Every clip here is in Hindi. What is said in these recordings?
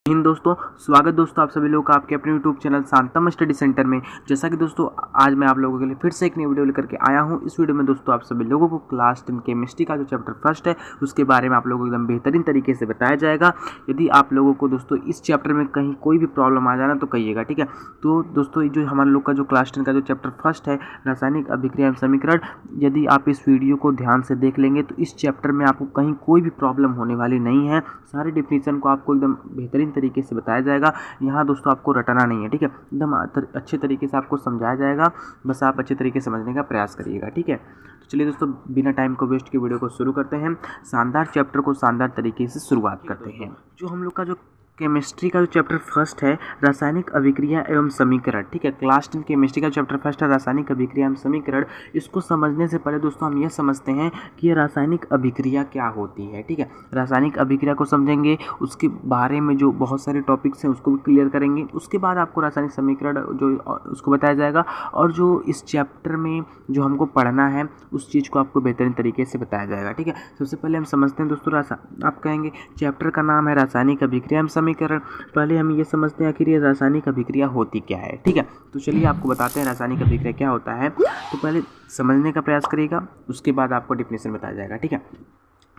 हिंद दोस्तों, स्वागत दोस्तों आप सभी लोगों का आपके अपने यूट्यूब चैनल शांतम स्टडी सेंटर में। जैसा कि दोस्तों आज मैं आप लोगों के लिए फिर से एक नई वीडियो लेकर के आया हूं। इस वीडियो में दोस्तों आप सभी लोगों को क्लास 10 केमिस्ट्री का जो चैप्टर फर्स्ट है उसके बारे में आप लोगों को एकदम बेहतरीन तरीके से बताया जाएगा। यदि आप लोगों को दोस्तों इस चैप्टर में कहीं कोई भी प्रॉब्लम आ जाना तो कहिएगा, ठीक है। तो दोस्तों जो हमारे लोग का जो क्लास 10 का जो चैप्टर फर्स्ट है रासायनिक अभिक्रिया एवं समीकरण, यदि आप इस वीडियो को ध्यान से देख लेंगे तो इस चैप्टर में आपको कहीं कोई भी प्रॉब्लम होने वाली नहीं है। सारे डिफिनीशन को आपको एकदम बेहतरीन तरीके से बताया जाएगा। यहाँ दोस्तों आपको रटना नहीं है, ठीक है। एकदम अच्छे तरीके से आपको समझाया जाएगा, बस आप अच्छे तरीके से समझने का प्रयास करिएगा, ठीक है। तो चलिए दोस्तों बिना टाइम को वेस्ट के वीडियो को शुरू करते हैं। शानदार चैप्टर को शानदार तरीके से शुरुआत करते हैं। जो हम लोग का जो केमिस्ट्री का जो चैप्टर फर्स्ट है रासायनिक अभिक्रिया एवं समीकरण, ठीक है। क्लास 10 केमिस्ट्री का चैप्टर फर्स्ट है रासायनिक अभिक्रिया एवं समीकरण। इसको समझने से पहले दोस्तों हम यह समझते हैं कि ये रासायनिक अभिक्रिया क्या होती है, ठीक है। रासायनिक अभिक्रिया को समझेंगे, उसके बारे में जो बहुत सारे टॉपिक्स हैं उसको भी क्लियर करेंगे। उसके बाद आपको रासायनिक समीकरण जो उसको बताया जाएगा, और जो इस चैप्टर में जो हमको पढ़ना है उस चीज़ को आपको बेहतरीन तरीके से बताया जाएगा, ठीक है। सबसे पहले हम समझते हैं दोस्तों आप कहेंगे चैप्टर का नाम है रासायनिक अभिक्रिया एवं समीकरण। पहले हम ये समझते हैं आखिर ये रासायनिक अभिक्रिया होती क्या है, ठीक है। तो चलिए आपको बताते हैं रासायनिक अभिक्रिया क्या होता है। तो पहले समझने का प्रयास करिएगा, उसके बाद आपको डेफिनेशन बताया जाएगा, ठीक है।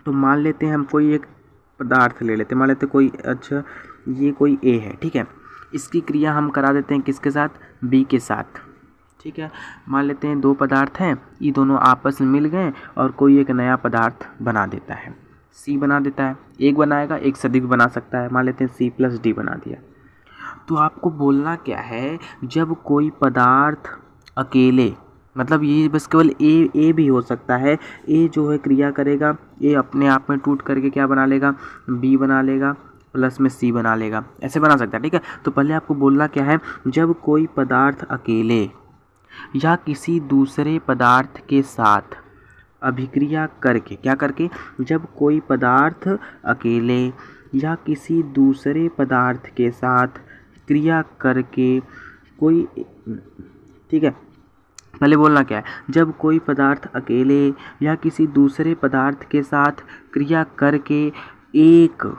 तो मान लेते हैं हम कोई एक पदार्थ ले लेते हैं, मान लेते हैं कोई, अच्छा ये कोई ए है, ठीक है। इसकी क्रिया हम करा देते हैं किसके साथ, बी के साथ, ठीक है। मान लेते हैं दो पदार्थ हैं, ये दोनों आपस में मिल गए और कोई एक नया पदार्थ बना देता है, सी बना देता है। एक बनाएगा, एक से अधिक बना सकता है। मान लेते हैं C+D बना दिया। तो आपको बोलना क्या है, जब कोई पदार्थ अकेले, मतलब ये बस केवल ए भी हो सकता है, ए जो है क्रिया करेगा, ए अपने आप में टूट करके क्या बना लेगा, बी बना लेगा, प्लस में सी बना लेगा, ऐसे बना सकता है, ठीक है। तो पहले आपको बोलना क्या है, जब कोई पदार्थ अकेले या किसी दूसरे पदार्थ के साथ अभिक्रिया करके, क्या करके, जब कोई पदार्थ अकेले या किसी दूसरे पदार्थ के साथ क्रिया करके कोई, ठीक है। पहले बोलना क्या है, जब कोई पदार्थ अकेले या किसी दूसरे पदार्थ के साथ क्रिया करके एक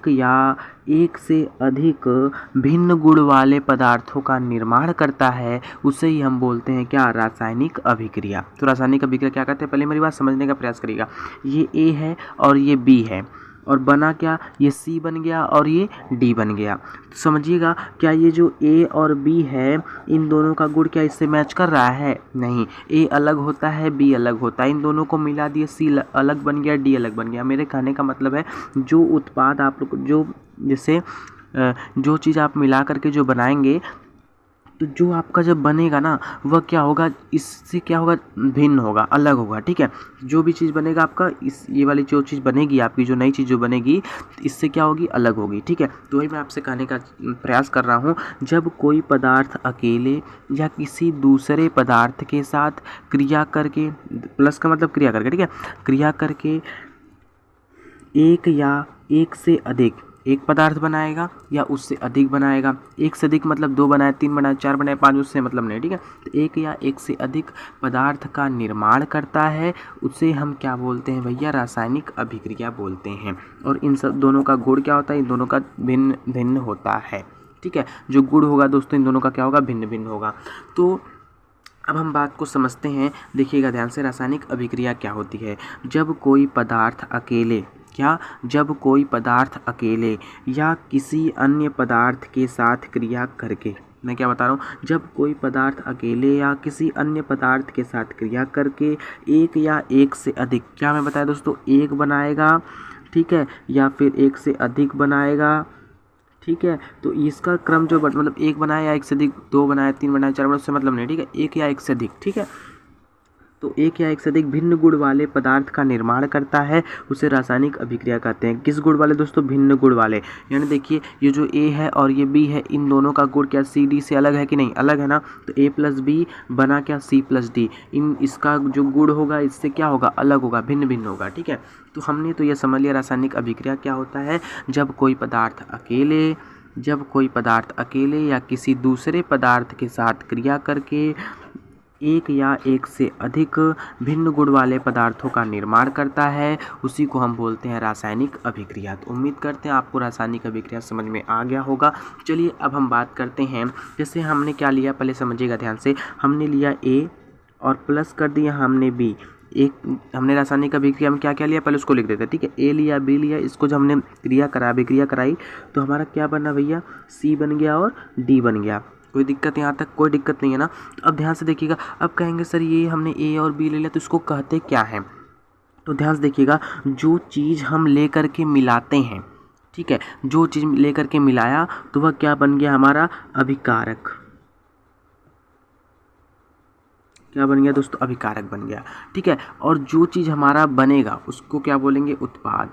या एक से अधिक भिन्न गुण वाले पदार्थों का निर्माण करता है, उसे ही हम बोलते हैं क्या, रासायनिक अभिक्रिया। तो रासायनिक अभिक्रिया क्या कहते हैं, पहले मेरी बात समझने का प्रयास करिएगा। ये ए है और ये बी है, और बना क्या, ये सी बन गया और ये डी बन गया। तो समझिएगा, क्या ये जो ए और बी है इन दोनों का गुण क्या इससे मैच कर रहा है, नहीं। ए अलग होता है, बी अलग होता है, इन दोनों को मिला दिए, सी अलग बन गया, डी अलग बन गया। मेरे कहने का मतलब है जो उत्पाद आप लोग जो जैसे जो चीज़ आप मिला करके जो बनाएंगे, तो जो आपका जब बनेगा ना वह क्या होगा, इससे क्या होगा, भिन्न होगा, अलग होगा, ठीक है। जो भी चीज़ बनेगा आपका, इस ये वाली जो चीज़ बनेगी आपकी, जो नई चीज़ जो बनेगी, इससे क्या होगी, अलग होगी, ठीक है। तो वही मैं आपसे कहने का प्रयास कर रहा हूँ, जब कोई पदार्थ अकेले या किसी दूसरे पदार्थ के साथ क्रिया करके, प्लस का मतलब क्रिया करके, ठीक है, क्रिया करके एक या एक से अधिक, एक पदार्थ बनाएगा या उससे अधिक बनाएगा। एक से अधिक मतलब दो बनाए, तीन बनाए, चार बनाए, पाँच, उससे मतलब नहीं, ठीक है। तो एक या एक से अधिक पदार्थ का निर्माण करता है, उसे हम क्या बोलते हैं भैया, रासायनिक अभिक्रिया बोलते हैं। और इन सब दोनों का गुण क्या होता है, इन दोनों का भिन्न भिन्न होता है, ठीक है। जो गुण होगा दोस्तों इन दोनों का क्या होगा, भिन्न भिन्न होगा। तो अब हम बात को समझते हैं, देखिएगा ध्यान से, रासायनिक अभिक्रिया क्या होती है। जब कोई पदार्थ अकेले, क्या, जब कोई पदार्थ अकेले या किसी अन्य पदार्थ के साथ क्रिया करके, मैं क्या बता रहा हूँ, जब कोई पदार्थ अकेले या किसी अन्य पदार्थ के साथ क्रिया करके एक या एक से अधिक, क्या मैं बताया दोस्तों, एक बनाएगा, ठीक है, या फिर एक से अधिक बनाएगा, ठीक है। तो इसका क्रम जो मतलब एक बनाया या एक से अधिक, दो बनाया, तीन बनाया, चार बनाया, उससे मतलब नहीं, ठीक है। एक या एक से अधिक, ठीक है। तो एक या एक से अधिक भिन्न गुण वाले पदार्थ का निर्माण करता है, उसे रासायनिक अभिक्रिया कहते हैं। किस गुण वाले दोस्तों, भिन्न गुण वाले। यानी देखिए ये जो ए है और ये बी है, इन दोनों का गुण क्या सी डी से अलग है कि नहीं, अलग है ना। तो A+B बना क्या, C+D। इन इसका जो गुण होगा इससे क्या होगा, अलग होगा, भिन्न भिन्न होगा, ठीक है। तो हमने तो ये समझ लिया रासायनिक अभिक्रिया क्या होता है। जब कोई पदार्थ अकेले या किसी दूसरे पदार्थ के साथ क्रिया करके एक या एक से अधिक भिन्न गुण वाले पदार्थों का निर्माण करता है, उसी को हम बोलते हैं रासायनिक अभिक्रिया। तो उम्मीद करते हैं आपको रासायनिक अभिक्रिया समझ में आ गया होगा। चलिए अब हम बात करते हैं, जैसे हमने क्या लिया पहले समझिएगा ध्यान से। हमने लिया ए और प्लस कर दिया हमने बी। एक हमने रासायनिक अभिक्रिया में क्या क्या लिया पहले उसको लिख देते हैं, ठीक है। ए लिया, बी लिया, इसको जब हमने अभिक्रिया कराई तो हमारा क्या बना भैया, सी बन गया और डी बन गया। कोई दिक्कत यहाँ तक? कोई दिक्कत नहीं है ना। तो अब ध्यान से देखिएगा, अब कहेंगे सर ये हमने ए और बी ले लिया तो इसको कहते क्या है। तो ध्यान से देखिएगा, जो चीज़ हम ले कर के मिलाते हैं, ठीक है, जो चीज़ ले कर के मिलाया तो वह क्या बन गया हमारा, अभिकारक। क्या बन गया दोस्तों, अभिकारक बन गया, ठीक है। और जो चीज़ हमारा बनेगा उसको क्या बोलेंगे, उत्पाद।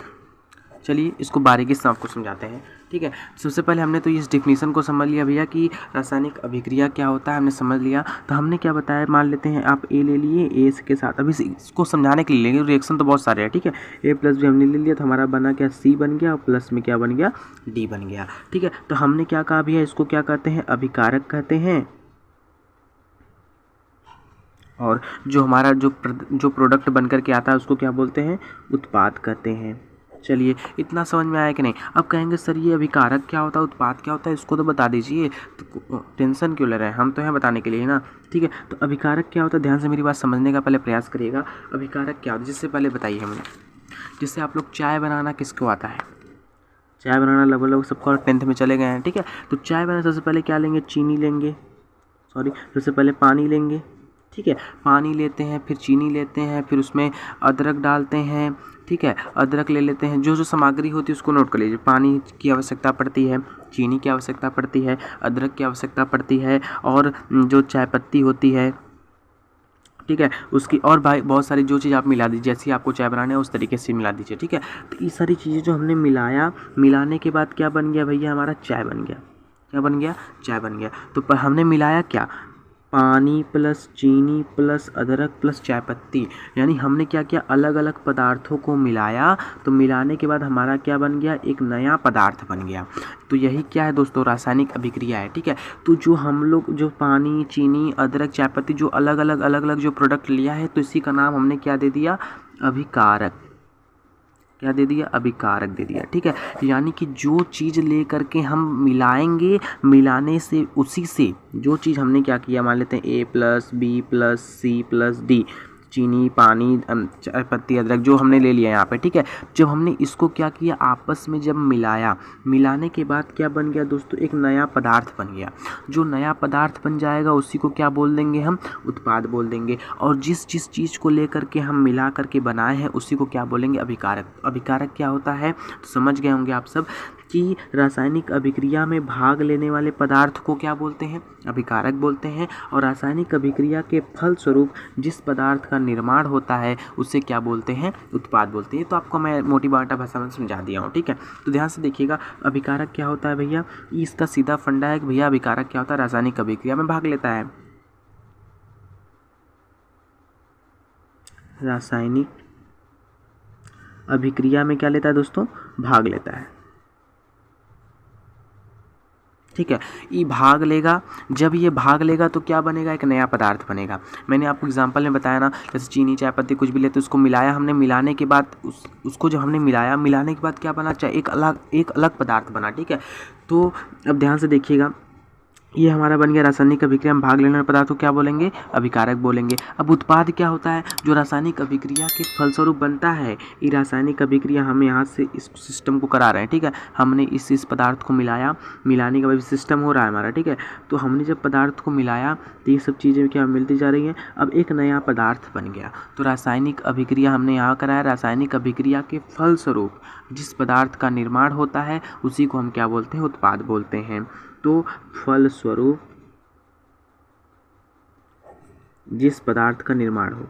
चलिए इसको बारीकी से आपको समझाते हैं, ठीक है। सबसे पहले हमने तो इस डिफिनीशन को समझ लिया भैया कि रासायनिक अभिक्रिया क्या होता है, हमने समझ लिया। तो हमने क्या बताया, मान लेते हैं आप ए ले लिए, ए के साथ अभी इसको समझाने के लिए लेंगे, रिएक्शन तो बहुत सारे हैं, ठीक है। ए प्लस भी हमने ले लिया तो हमारा बना क्या, सी बन गया, और प्लस में क्या बन गया, डी बन गया, ठीक है। तो हमने क्या कहा भैया, इसको क्या कहते हैं, अभिकारक कहते हैं। और जो हमारा जो प्रोडक्ट बन कर के आता है उसको क्या बोलते हैं, उत्पाद कहते हैं। चलिए इतना समझ में आया कि नहीं। अब कहेंगे सर ये अभिकारक क्या होता है, उत्पाद क्या होता है, इसको तो बता दीजिए, तो टेंशन क्यों ले रहे हैं, हम तो हैं बताने के लिए ना, ठीक है। तो अभिकारक क्या होता है, ध्यान से मेरी बात समझने का पहले प्रयास करिएगा। अभिकारक क्या होता है, जिससे पहले बताइए हमें, जिससे आप लोग चाय बनाना किसको आता है, चाय बनाना लगभग सबको 10th में चले गए हैं, ठीक है। तो चाय बनाना सबसे पहले क्या लेंगे, चीनी लेंगे, सबसे पहले पानी लेंगे, ठीक है। पानी लेते हैं, फिर चीनी लेते हैं, फिर उसमें अदरक डालते हैं, ठीक है। अदरक ले लेते हैं, जो जो सामग्री होती है उसको नोट कर लीजिए। पानी की आवश्यकता पड़ती है, चीनी की आवश्यकता पड़ती है, अदरक की आवश्यकता पड़ती है, और जो चाय पत्ती होती है, ठीक है, उसकी और भाई बहुत सारी जो चीज़ आप मिला दीजिए, जैसी आपको चाय बनाना है उस तरीके से मिला दीजिए, ठीक है। तो ये सारी चीज़ें जो हमने मिलाया, मिलाने के बाद क्या बन गया भैया, हमारा चाय बन गया। क्या बन गया, चाय बन गया। तो हमने मिलाया क्या, पानी प्लस चीनी प्लस अदरक प्लस चाय पत्ती, यानी हमने क्या किया, अलग अलग पदार्थों को मिलाया। तो मिलाने के बाद हमारा क्या बन गया, एक नया पदार्थ बन गया। तो यही क्या है दोस्तों, रासायनिक अभिक्रिया है, ठीक है। तो जो हम लोग जो पानी चीनी अदरक चाय पत्ती जो अलग अलग जो प्रोडक्ट लिया है, तो इसी का नाम हमने क्या दे दिया, अभिकारक। क्या दे दिया, अभिकारक दे दिया, ठीक है। यानी कि जो चीज़ ले करके हम मिलाएंगे, मिलाने से उसी से जो चीज़ हमने क्या किया, मान लेते हैं A plus B plus C plus D, चीनी पानी चाय पत्ती अदरक जो हमने ले लिया यहाँ पे, ठीक है। जब हमने इसको क्या किया, आपस में जब मिलाया, मिलाने के बाद क्या बन गया दोस्तों, एक नया पदार्थ बन गया। जो नया पदार्थ बन जाएगा उसी को क्या बोल देंगे, हम उत्पाद बोल देंगे। और जिस चीज़ को लेकर के हम मिला करके बनाए हैं उसी को क्या बोलेंगे, अभिकारक। अभिकारक क्या होता है, तो समझ गए होंगे आप सब कि रासायनिक अभिक्रिया में भाग लेने वाले पदार्थ को क्या बोलते हैं, अभिकारक बोलते हैं। और रासायनिक अभिक्रिया के फलस्वरूप जिस पदार्थ का निर्माण होता है उसे क्या बोलते हैं, उत्पाद बोलते हैं। तो आपको मैं मोटी बाटा भाषा में समझा दिया हूँ, ठीक है। तो ध्यान से देखिएगा, अभिकारक क्या होता है भैया, इसका सीधा फंडा है कि भैया अभिकारक क्या होता है, रासायनिक अभिक्रिया में भाग लेता है। रासायनिक अभिक्रिया में क्या लेता है दोस्तों, भाग लेता है, ठीक है। ये भाग लेगा, जब ये भाग लेगा तो क्या बनेगा, एक नया पदार्थ बनेगा। मैंने आपको एग्जांपल में बताया ना, जैसे चीनी चाय पत्ती कुछ भी लेते उसको मिलाया हमने, मिलाने के बाद उसको जब हमने मिलाया, मिलाने के बाद क्या बना, चाहे एक अलग पदार्थ बना, ठीक है। तो अब ध्यान से देखिएगा, ये हमारा बन गया रासायनिक अभिक्रिया में भाग लेने वाले पदार्थ को क्या बोलेंगे, अभिकारक बोलेंगे। अब उत्पाद क्या होता है, जो रासायनिक अभिक्रिया के फलस्वरूप बनता है। ये रासायनिक अभिक्रिया हम यहाँ से इस सिस्टम को करा रहे हैं, ठीक है। हमने इस पदार्थ को मिलाया, मिलाने का सिस्टम हो रहा है हमारा, ठीक है। तो हमने जब पदार्थ को मिलाया तो ये सब चीज़ें क्या मिलती जा रही हैं, अब एक नया पदार्थ बन गया। तो रासायनिक अभिक्रिया हमने यहाँ कराया, रासायनिक अभिक्रिया के फलस्वरूप जिस पदार्थ का निर्माण होता है उसी को हम क्या बोलते हैं, उत्पाद बोलते हैं। तो फलस्वरूप जिस पदार्थ का निर्माण हो,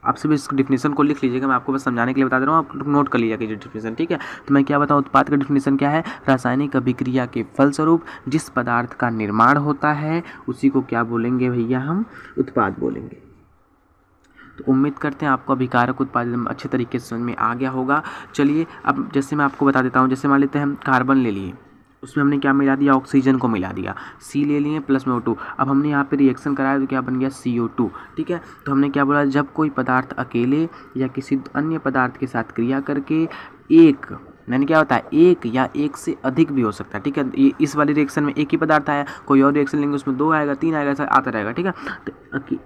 आप सब इस डिफिनीशन को लिख लीजिएगा, मैं आपको बस समझाने के लिए बता दे रहा हूँ, आप नोट कर लीजिएगा डिफिनीशन, ठीक है। तो मैं क्या बताऊँ, उत्पाद का डिफिनीशन क्या है, रासायनिक अभिक्रिया के फलस्वरूप जिस पदार्थ का निर्माण होता है उसी को क्या बोलेंगे भैया, हम उत्पाद बोलेंगे। तो उम्मीद करते हैं आपको अभिकारक उत्पाद अच्छे तरीके से समझ में आ गया होगा। चलिए अब जैसे मैं आपको बता देता हूँ, जैसे मान लेते हैं हम कार्बन ले लिए, उसमें हमने क्या मिला दिया, ऑक्सीजन को मिला दिया, सी ले लिए प्लस में O2। अब हमने यहाँ पे रिएक्शन कराया तो क्या बन गया, CO2। ठीक है, तो हमने क्या बोला, जब कोई पदार्थ अकेले या किसी अन्य पदार्थ के साथ क्रिया करके एक, यानी क्या होता है, एक या एक से अधिक भी हो सकता है। ठीक है, ये इस वाली रिएक्शन में एक ही पदार्थ आया, कोई और रिएक्शन लेंगे उसमें 2 आएगा, 3 आएगा, ऐसा आता रहेगा। ठीक है, तो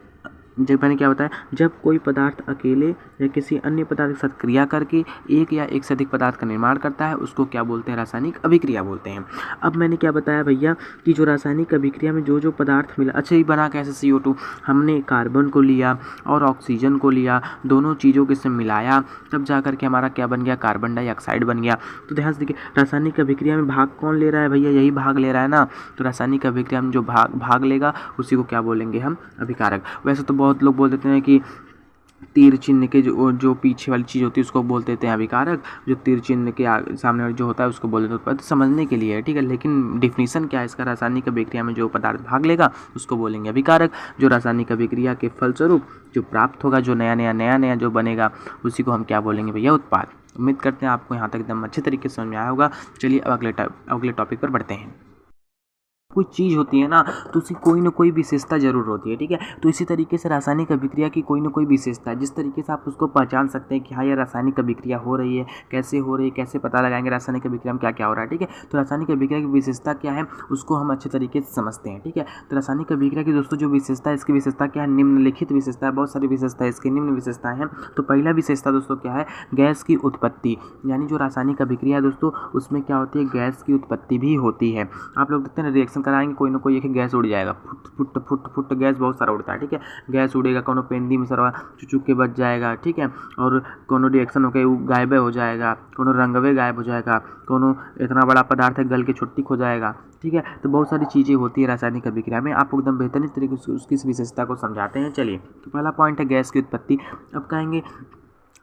जब मैंने क्या बताया, जब कोई पदार्थ अकेले या किसी अन्य पदार्थ के साथ क्रिया करके एक या एक से अधिक पदार्थ का निर्माण करता है, उसको क्या बोलते हैं, रासायनिक अभिक्रिया बोलते हैं। अब मैंने क्या बताया भैया कि जो रासायनिक अभिक्रिया में जो जो पदार्थ मिला, अच्छा ये बना कैसे, CO2, हमने कार्बन को लिया और ऑक्सीजन को लिया, दोनों चीज़ों के से मिलाया, तब जा करके हमारा क्या बन गया, कार्बन डाइऑक्साइड बन गया। तो ध्यान से देखिए, रासायनिक अभिक्रिया में भाग कौन ले रहा है भैया, यही भाग ले रहा है ना। तो रासायनिक अभिक्रिया में जो भाग लेगा उसी को क्या बोलेंगे हम, अभिकारक। वैसे तो बहुत लोग बोल देते हैं कि तीर चिन्ह के जो पीछे वाली चीज़ होती है उसको बोल देते हैं अभिकारक, जो तीर चिन्ह के सामने जो होता है उसको बोल देते हैं, तो समझने के लिए है। ठीक है, लेकिन डिफिनीशन क्या है इसका, रासायनिक अभिक्रिया में जो पदार्थ भाग लेगा उसको बोलेंगे अभिकारक। जो रासायनिक अभिक्रिया के फलस्वरूप जो प्राप्त होगा, जो नया जो बनेगा, उसी को हम क्या बोलेंगे भैया, उत्पाद। उम्मीद करते हैं आपको यहाँ तक एकदम अच्छे तरीके से समझ में आया होगा। चलिए अब अगले टॉपिक पर बढ़ते हैं। कोई चीज़ होती है ना तो उसकी कोई ना कोई विशेषता जरूर होती है। ठीक है, तो इसी तरीके से रासायनिक अभिक्रिया की कोई ना कोई विशेषता है, जिस तरीके से आप उसको पहचान सकते हैं कि हाँ ये रासायनिक अभिक्रिया हो रही है, कैसे हो रही है, कैसे पता लगाएंगे रासायनिक अभिक्रिया में क्या क्या हो रहा है। ठीक है, तो रासायनिक अभिक्रिया की विशेषता क्या है उसको हम अच्छे तरीके से समझते हैं। ठीक है, तो रासायनिक अभिक्रिया की दोस्तों जो विशेषता है, इसकी विशेषता क्या है, निम्नलिखित विशेषता है, बहुत सारी विशेषता है इसकी, निम्न विशेषताएं हैं। तो पहला विशेषता दोस्तों क्या है, गैस की उत्पत्ति, यानी जो रासायनिक अभिक्रिया है दोस्तों उसमें क्या होती है, गैस की उत्पत्ति भी होती है। आप लोग देखते हैं ना, रिएक्शन कराएंगे कोई ना कोई गैस उड़ जाएगा, फुट गैस बहुत सारा उड़ता है। ठीक है, गैस उड़ेगा, कोनो पेंदी में सरवा चुचुक के बच जाएगा। ठीक है, और कोनो रिएक्शन होकर गायब हो जाएगा, कोनो रंगवे गायब हो जाएगा, कोनो इतना बड़ा पदार्थ है गल के छुट्टी हो जाएगा। ठीक है, तो बहुत सारी चीज़ें होती है रासायनिक अभिक्रिया में, आपको एकदम बेहतरीन तरीके से उसकी विशेषता को समझाते हैं। चलिए, तो पहला पॉइंट है गैस की उत्पत्ति। अब कहेंगे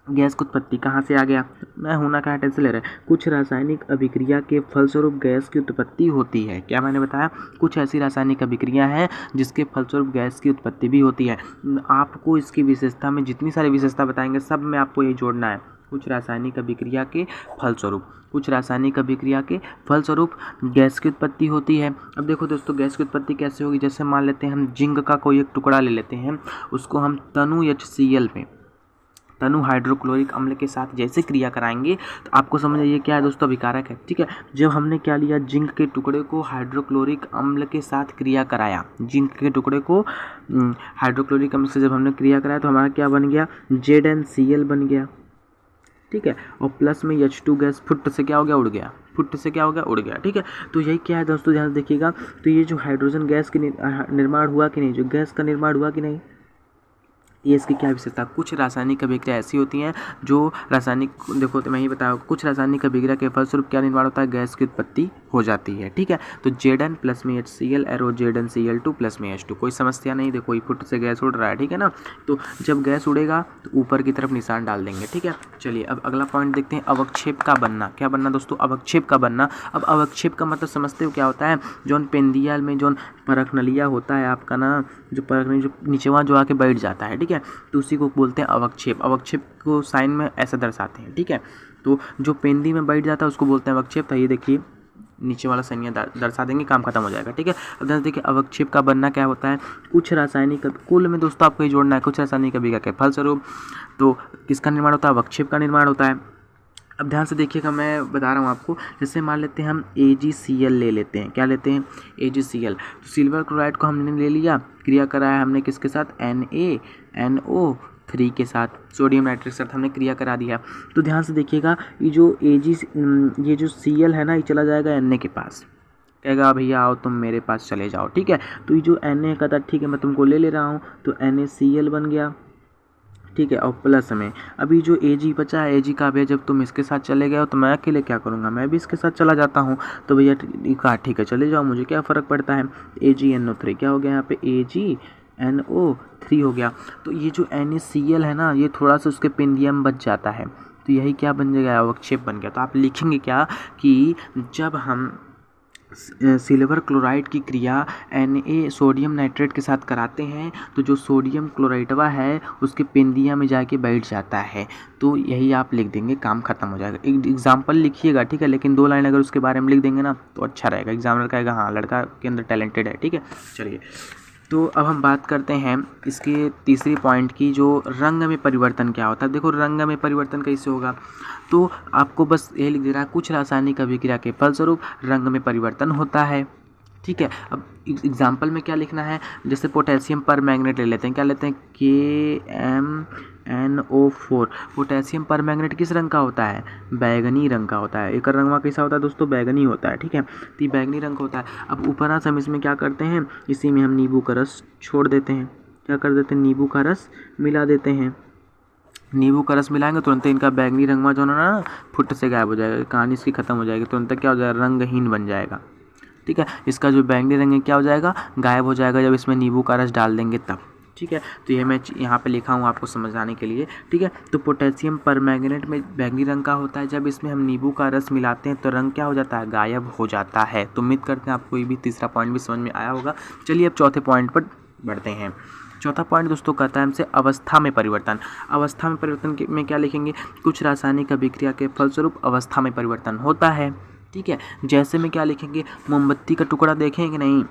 गैस की उत्पत्ति कहाँ से आ गया, मैं होना कहाँ टेंशन ले रहे हैं। कुछ रासायनिक अभिक्रिया के फलस्वरूप गैस की उत्पत्ति होती है। क्या मैंने बताया, कुछ ऐसी रासायनिक अभिक्रिया हैं जिसके फलस्वरूप गैस की उत्पत्ति भी होती है। आपको इसकी विशेषता में जितनी सारी विशेषता बताएंगे सब में आपको यही जोड़ना है, कुछ रासायनिक अभिक्रिया के फलस्वरूप, कुछ रासायनिक अभिक्रिया के फलस्वरूप गैस की उत्पत्ति होती है। अब देखो दोस्तों, गैस की उत्पत्ति कैसे होगी, जैसे मान लेते हैं हम जिंक का कोई एक टुकड़ा ले लेते हैं, उसको हम तनु HCl में, तनु हाइड्रोक्लोरिक अम्ल के साथ जैसे क्रिया कराएंगे तो आपको समझ आइए क्या है दोस्तों, अभिकारक है। ठीक है, जब हमने क्या लिया, जिंक के टुकड़े को हाइड्रोक्लोरिक अम्ल के साथ क्रिया कराया, जिंक के टुकड़े को हाइड्रोक्लोरिक अम्ल से जब हमने क्रिया कराया तो हमारा क्या बन गया, ZnCl बन गया। ठीक है, और प्लस में H2 गैस फुट से क्या हो गया, उड़ गया, फुट से क्या हो गया, उड़ गया। ठीक है, तो यही क्या है दोस्तों, ध्यान देखिएगा। तो ये जो हाइड्रोजन गैस के निर्माण हुआ कि नहीं, जो गैस का निर्माण हुआ कि नहीं, ये इसकी क्या विशेषता, कुछ रासायनिक अभिक्रिया ऐसी होती हैं जो रासायनिक, देखो तो मैं ही बताया, कुछ रासायनिक अभिक्रिया के फलस्वरूप क्या निर्माण होता है, गैस की उत्पत्ति हो जाती है। ठीक है, तो Zn प्लस में HCl एरो ZnCl2 प्लस में H2, कोई समस्या नहीं। देखो ये फुट से गैस उड़ रहा है, ठीक है ना, तो जब गैस उड़ेगा तो ऊपर की तरफ निशान डाल देंगे। ठीक है, चलिए अब अगला पॉइंट देखते हैं, अवक्षेप का बनना। क्या बनना दोस्तों, अवक्षेप का बनना। अब अवक्षेप का मतलब समझते हो क्या होता है, जौन पेंदियल में जौन परखनलिया होता है आपका ना, जो परखनलिया जो नीचे वहाँ जो आके बैठ जाता है, ठीक है, तो उसी को बोलते हैं अवक्षेप। अवक्षेप को साइन में ऐसा दर्शाते हैं। ठीक है, तो जो पेंदी में बैठ जाता है उसको बोलते हैं अवक्षेप। तो ये देखिए नीचे वाला संज्ञा दर्शा देंगे, काम खत्म हो जाएगा। ठीक है, अब देखिए अवक्षेप का बनना क्या होता है, कुछ रासायनिक, कुल में दोस्तों आपको ये जोड़ना है, कुछ रासायनिक अभिक्रिया के फलस्वरूप तो किसका निर्माण होता है, अवक्षेप का निर्माण होता है। अब ध्यान से देखिएगा, मैं बता रहा हूँ आपको, जैसे मान लेते हैं हम AgCl ले लेते हैं, क्या लेते हैं, AgCl। तो सिल्वर क्लोराइड को हमने ले लिया, क्रिया कराया हमने किसके साथ, NaNO3 के साथ, सोडियम नाइट्रेट के साथ हमने क्रिया करा दिया। तो ध्यान से देखिएगा, ये जो ये जो Cl है ना, ये चला जाएगा Na के पास, कहेगा भैया आओ तुम मेरे पास चले जाओ। ठीक है, तो ये जो Na का था, ठीक है मैं तुमको ले रहा हूँ, तो NaCl बन गया। ठीक है, और प्लस में अभी जो Ag बचा है, Ag का भैया जब तुम इसके साथ चले गए हो तो मैं अकेले क्या करूँगा, मैं भी इसके साथ चला जाता हूँ। तो भैया कहा ठीक है चले जाओ, मुझे क्या फ़र्क पड़ता है। AgNO3 क्या हो गया यहाँ पे, AgNO3 हो गया। तो ये जो NaCl है ना, ये थोड़ा सा उसके पेंडियम बच जाता है, तो यही क्या बन जाएगा, अवक्षेप बन गया। तो आप लिखेंगे क्या कि जब हम सिल्वर क्लोराइड की क्रिया Na सोडियम नाइट्रेट के साथ कराते हैं तो जो सोडियम क्लोराइडवा है उसके पेंदिया में जाके बैठ जाता है। तो यही आप लिख देंगे, काम खत्म हो जाएगा। एक एग्जाम्पल लिखिएगा, ठीक है, लेकिन 2 लाइन अगर उसके बारे में लिख देंगे ना तो अच्छा रहेगा। एग्जामिनर कहेगा हाँ लड़का के अंदर टैलेंटेड है, ठीक है। चलिए, तो अब हम बात करते हैं इसके तीसरी पॉइंट की, जो रंग में परिवर्तन क्या होता है। देखो रंग में परिवर्तन कैसे होगा, तो आपको बस ये लिख दे रहा है कुछ रासायनिक अभिक्रिया के फलस्वरूप रंग में परिवर्तन होता है, ठीक है। अब एग्जाम्पल में क्या लिखना है, जैसे पोटेशियम पर मैग्नेट ले लेते हैं, क्या लेते हैं KMnO4। पोटेशियम पर मैग्नेट किस रंग का होता है, बैगनी रंग का होता है। एक रंगवा कैसा होता है दोस्तों, बैगनी होता है, ठीक है। तो ये बैगनी रंग का होता है। अब ऊपर हम इसमें क्या करते हैं, इसी में हम नींबू का रस छोड़ देते हैं, क्या कर देते हैं, नींबू का रस मिला देते हैं। नींबू का रस मिलाएंगे तुरंत इनका बैगनी रंगवा जो ना फुट से गायब हो जाएगा, कहानी इसकी खत्म हो जाएगी, तुरंत क्या हो जाएगा, रंगहीन बन जाएगा, ठीक है। इसका जो बैंगनी रंग है क्या हो जाएगा, गायब हो जाएगा जब इसमें नींबू का रस डाल देंगे तब, ठीक है। तो ये मैं यहाँ पे लिखा हूँ आपको समझाने के लिए, ठीक है। तो पोटेशियम परमैंगनेट में बैंगनी रंग का होता है, जब इसमें हम नींबू का रस मिलाते हैं तो रंग क्या हो जाता है, गायब हो जाता है। तो उम्मीद करते हैं आपको ये भी तीसरा पॉइंट भी समझ में आया होगा। चलिए अब चौथे पॉइंट पर बढ़ते हैं। चौथा पॉइंट दोस्तों कहता है हमसे अवस्था में परिवर्तन। अवस्था में परिवर्तन में क्या लिखेंगे, कुछ रासायनिक अभिक्रिया के फलस्वरूप अवस्था में परिवर्तन होता है, ठीक है। जैसे में क्या लिखेंगे, मोमबत्ती का टुकड़ा देखें कि नहीं,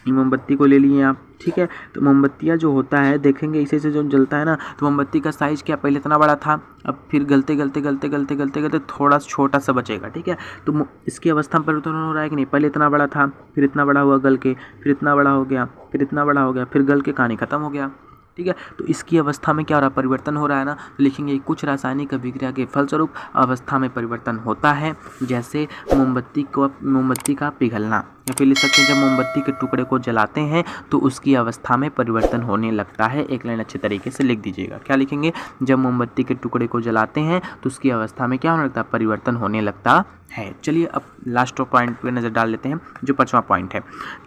मोमबत्ती को ले लिए आप, ठीक है। तो मोमबत्तियाँ जो होता है देखेंगे इसे से जो जलता है ना, तो मोमबत्ती का साइज़ क्या पहले इतना बड़ा था, अब फिर गलते गलते गलते गलते गलते गलते थोड़ा छोटा सा बचेगा, ठीक है। तो इसकी अवस्था में परिवर्तन हो रहा है कि नहीं, पहले इतना बड़ा था, फिर इतना बड़ा हुआ गल के, फिर इतना बड़ा हो गया, फिर इतना बड़ा हो गया, फिर गल के कहानी खत्म हो गया, ठीक है। तो इसकी अवस्था में क्या हो रहा है, परिवर्तन हो रहा है ना। तो लिखेंगे कुछ रासायनिक अभिक्रिया के फलस्वरूप अवस्था में परिवर्तन होता है। जैसे मोमबत्ती का पिघलना, या फिर लिख सकते हैं जब मोमबत्ती के टुकड़े को जलाते हैं तो उसकी अवस्था में परिवर्तन होने लगता है। एक लाइन अच्छे तरीके से लिख दीजिएगा, क्या लिखेंगे, जब मोमबत्ती के टुकड़े को जलाते हैं तो उसकी अवस्था में क्या होने लगता है, परिवर्तन होने लगता है। चलिए अब लास्ट पॉइंट पर नज़र डाल लेते हैं, जो 5वां पॉइंट है,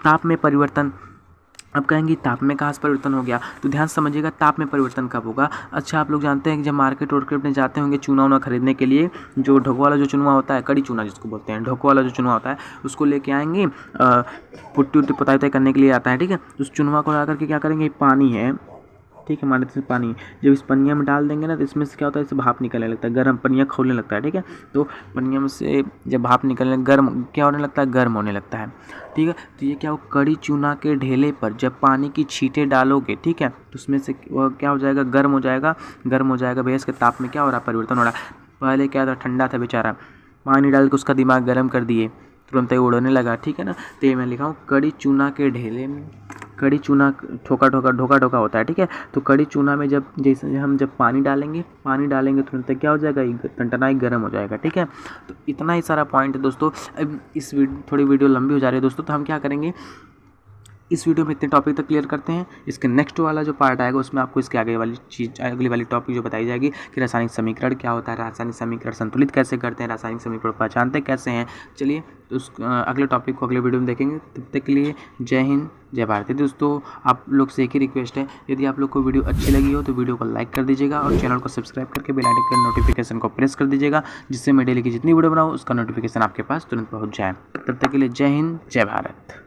ताप में परिवर्तन। अब कहेंगे ताप में कहाँ से परिवर्तन हो गया, तो ध्यान समझिएगा ताप में परिवर्तन कब होगा। अच्छा आप लोग जानते हैं कि जब मार्केट वार्केट में जाते होंगे चूना वूना खरीदने के लिए, जो ढोको वाला जो चुनवा होता है, कड़ी चूना जिसको बोलते हैं, ढोको वाला जो चुनवा होता है उसको लेके आएंगे, पुट्टी उट्टी पुताई उताई करने के लिए आता है, ठीक है। तो उस चुनवा को ला करके क्या करेंगे, पानी है, ठीक है, मान लेते हैं पानी, जब इस पनिया में डाल देंगे ना तो इसमें से क्या होता है, इससे भाप निकलने लगता है, गर्म पनिया खोलने लगता है, ठीक है। तो पनिया में से जब भाप निकलने गर्म क्या होने लगता है, गर्म होने लगता है, ठीक है। तो ये क्या हो, कड़ी चूना के ढेले पर जब पानी की छींटे डालोगे, ठीक है, तो उसमें से वो क्या हो जाएगा, गर्म हो जाएगा। गर्म हो जाएगा भैया, इसके ताप में क्या हो रहा है, परिवर्तन हो रहा है। पहले क्या था, ठंडा था बेचारा, पानी डाल के उसका दिमाग गर्म कर दिए, तुरंत ही उड़ने लगा, ठीक है ना। तो ये मैं लिखा हूँ कड़ी चूना के ढेले में, कड़ी चूना ठोका ठोका ढोका ढोका होता है, ठीक है। तो कड़ी चूना में जब जैसे हम जब पानी डालेंगे तुरंत क्या हो जाएगा, टनटनाई गर्म हो जाएगा, ठीक है। तो इतना ही सारा पॉइंट है दोस्तों। अब इस थोड़ी वीडियो लंबी हो जा रही है दोस्तों, तो हम क्या करेंगे, इस वीडियो में इतने टॉपिक तक क्लियर करते हैं। इसके नेक्स्ट वाला जो पार्ट आएगा उसमें आपको इसके आगे वाली चीज़, अगली वाली टॉपिक जो बताई जाएगी कि रासायनिक समीकरण क्या होता है, रासायनिक समीकरण संतुलित कैसे करते हैं, रासायनिक समीकरण पहचानते कैसे हैं। चलिए तो उस अगले टॉपिक को अगले वीडियो में देखेंगे। तब तक के लिए जय हिंद जय भारत। दोस्तों आप लोग से एक ही रिक्वेस्ट है, यदि आप लोग को वीडियो अच्छी लगी हो तो वीडियो को लाइक कर दीजिएगा और चैनल को सब्सक्राइब करके बेल आइकन के नोटिफिकेशन को प्रेस कर दीजिएगा, जिससे मैं डेली की जितनी वीडियो बनाऊँ उसका नोटिफिकेशन आपके पास तुरंत पहुँच जाए। तब तक के लिए जय हिंद जय भारत।